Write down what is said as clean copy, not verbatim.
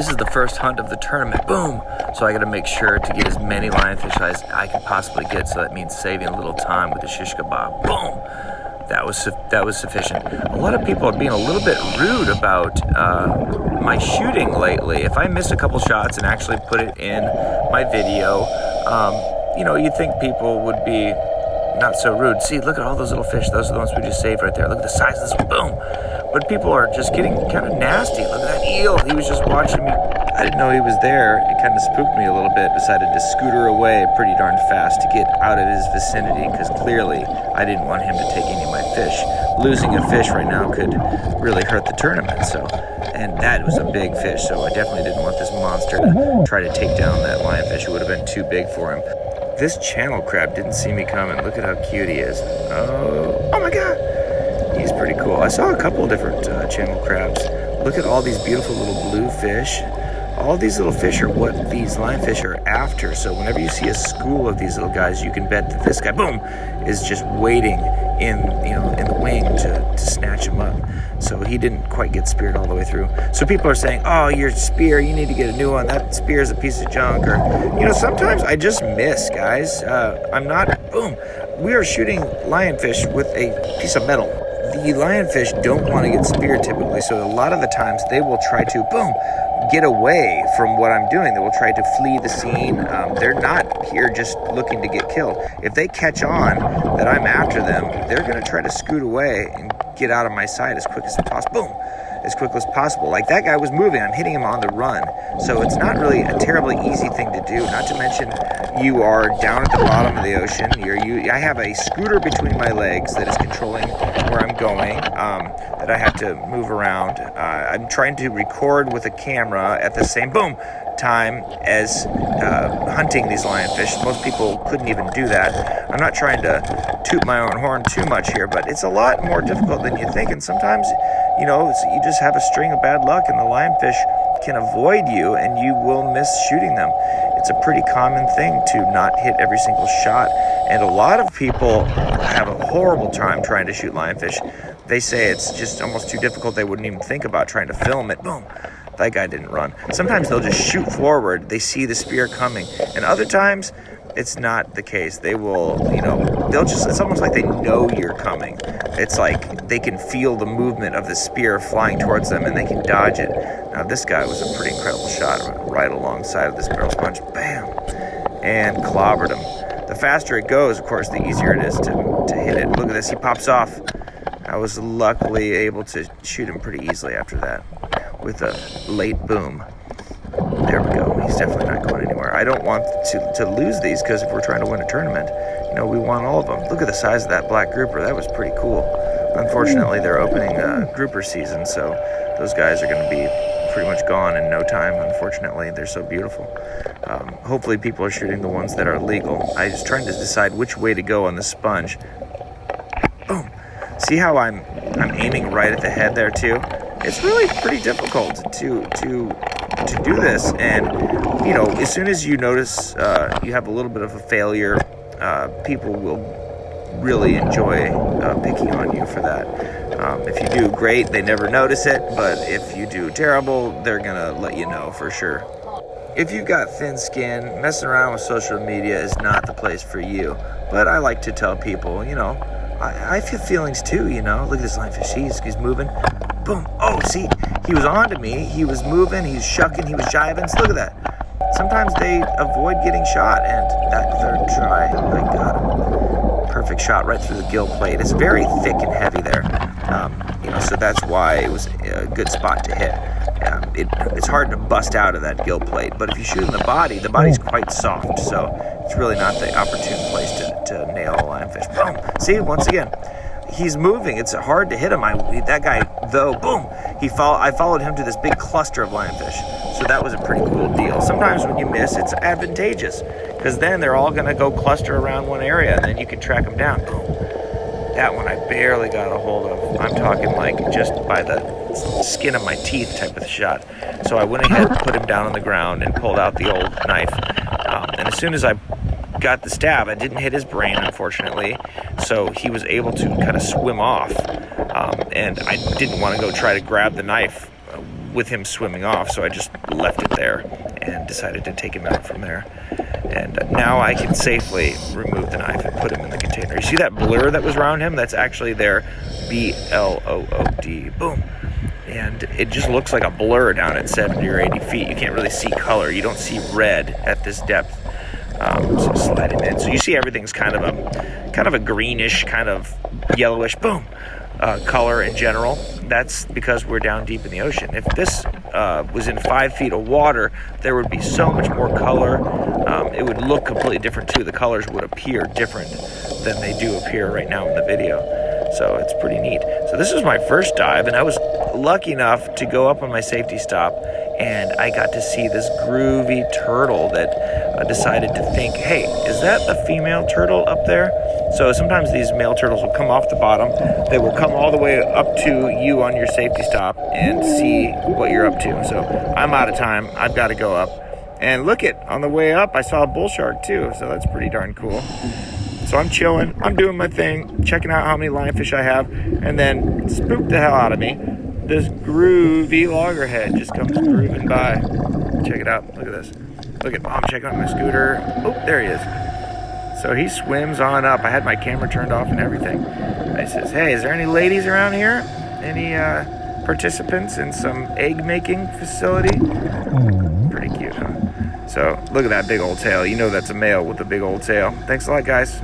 This is the first hunt of the tournament. Boom! So I got to make sure to get as many lionfish as I can possibly get. So that means saving a little time with the shish kebab. Boom! That was sufficient. A lot of people are being a little bit rude about my shooting lately. If I miss a couple shots and actually put it in my video, you'd think people would be not so rude. See, look at all those little fish. Those are the ones we just saved right there. Look at the size of this one. Boom! But people are just getting kind of nasty. Look at that eel. He was just watching me. I didn't know he was there. It kind of spooked me a little bit. Decided to scooter away pretty darn fast to get out of his vicinity because clearly I didn't want him to take any of my fish. Losing a fish right now could really hurt the tournament. And that was a big fish, so I definitely didn't want this monster to try to take down that lionfish. It would have been too big for him. This channel crab didn't see me coming. Look at how cute he is. Oh my God. He's pretty cool. I saw a couple of different channel crabs. Look at all these beautiful little blue fish. All these little fish are what these lionfish are after. So whenever you see a school of these little guys, you can bet that this guy, boom, is just waiting in the wing to snatch him up. So he didn't quite get speared all the way through. So people are saying, oh, your spear, you need to get a new one. That spear is a piece of junk. Or, sometimes I just miss, guys. Boom. We are shooting lionfish with a piece of metal. The lionfish don't want to get speared typically, so a lot of the times they will try to, boom, get away from what I'm doing. They will try to flee the scene. They're not here just looking to get killed. If they catch on that I'm after them, they're going to try to scoot away and get out of my sight as quick as possible. Boom! As quick as possible. Like that guy was moving, I'm hitting him on the run. So it's not really a terribly easy thing to do. Not to mention you are down at the bottom of the ocean. I have a scooter between my legs that is controlling where I'm going, that I have to move around. I'm trying to record with a camera at the same time as hunting these lionfish. Most people couldn't even do that. I'm not trying to toot my own horn too much here, but it's a lot more difficult than you think. And sometimes, you just have a string of bad luck and the lionfish can avoid you and you will miss shooting them. It's a pretty common thing to not hit every single shot. And a lot of people have a horrible time trying to shoot lionfish. They say it's just almost too difficult. They wouldn't even think about trying to film it. Boom. That guy didn't run. Sometimes they'll just shoot forward. They see the spear coming. And other times, it's not the case. They will, it's almost like they know you're coming. It's like they can feel the movement of the spear flying towards them and they can dodge it. Now, this guy was a pretty incredible shot right alongside of this barrel sponge. Bam! And clobbered him. The faster it goes, of course, the easier it is to hit it. Look at this. He pops off. I was luckily able to shoot him pretty easily after that with a late boom. There we go. He's definitely not going anywhere. I don't want to lose these because if we're trying to win a tournament, we want all of them. Look at the size of that black grouper. That was pretty cool. Unfortunately, they're opening grouper season, so those guys are going to be pretty much gone in no time. Unfortunately, they're so beautiful. Hopefully, people are shooting the ones that are legal. I was trying to decide which way to go on the sponge. Boom. See how I'm aiming right at the head there too? It's really pretty difficult to do this, and as soon as you notice you have a little bit of a failure, people will really enjoy picking on you for that. If you do great, they never notice it, but if you do terrible, they're gonna let you know for sure. If you've got thin skin, messing around with social media is not the place for you. But I like to tell people, I feel feelings too, Look at this lionfish. He's moving. Boom. Oh, see, he was on to me. He was moving. He was shucking. He was jiving. So look at that. Sometimes they avoid getting shot. And that third try, I got him. Perfect shot right through the gill plate. It's very thick and heavy there. So that's why it was a good spot to hit. It's hard to bust out of that gill plate. But if you shoot in the body's quite soft. So it's really not the opportune place to nail a lionfish. Boom. See, once again, he's moving. It's hard to hit him. That guy, though, boom. I followed him to this big cluster of lionfish. So that was a pretty cool deal. Sometimes when you miss, it's advantageous because then they're all going to go cluster around one area and then you can track them down. Boom. That one I barely got a hold of. I'm talking like just by the skin of my teeth type of shot. So I went ahead and put him down on the ground and pulled out the old knife. And as soon as I got the stab, I didn't hit his brain, unfortunately. So he was able to kind of swim off. And I didn't want to go try to grab the knife with him swimming off, so I just left it there and decided to take him out from there. And now I can safely remove the knife and put him in the container. You see that blur that was around him? That's actually their BLOOD. Boom. And it just looks like a blur down at 70 or 80 feet. You can't really see color. You don't see red at this depth. So slide him in. So you see everything's kind of a greenish, kind of yellowish, boom, color in general. That's because we're down deep in the ocean. If this was in 5 feet of water, there would be so much more color. It would look completely different too. The colors would appear different than they do appear right now in the video. So it's pretty neat. So this was my first dive, and I was lucky enough to go up on my safety stop, and I got to see this groovy turtle that decided to think, hey, is that a female turtle up there? So sometimes these male turtles will come off the bottom. They will come all the way up to you on your safety stop and see what you're up to. So I'm out of time. I've got to go up. And look it, on the way up, I saw a bull shark too. So that's pretty darn cool. So I'm chilling, I'm doing my thing, checking out how many lionfish I have, and then spooked the hell out of me. This groovy loggerhead just comes grooving by. Check it out, look at this. Look at, I'm checking out my scooter. Oh, there he is. So he swims on up. I had my camera turned off and everything. I says, hey, is there any ladies around here? Any participants in some egg making facility? Pretty cute, huh? So look at that big old tail. You know that's a male with a big old tail. Thanks a lot, guys.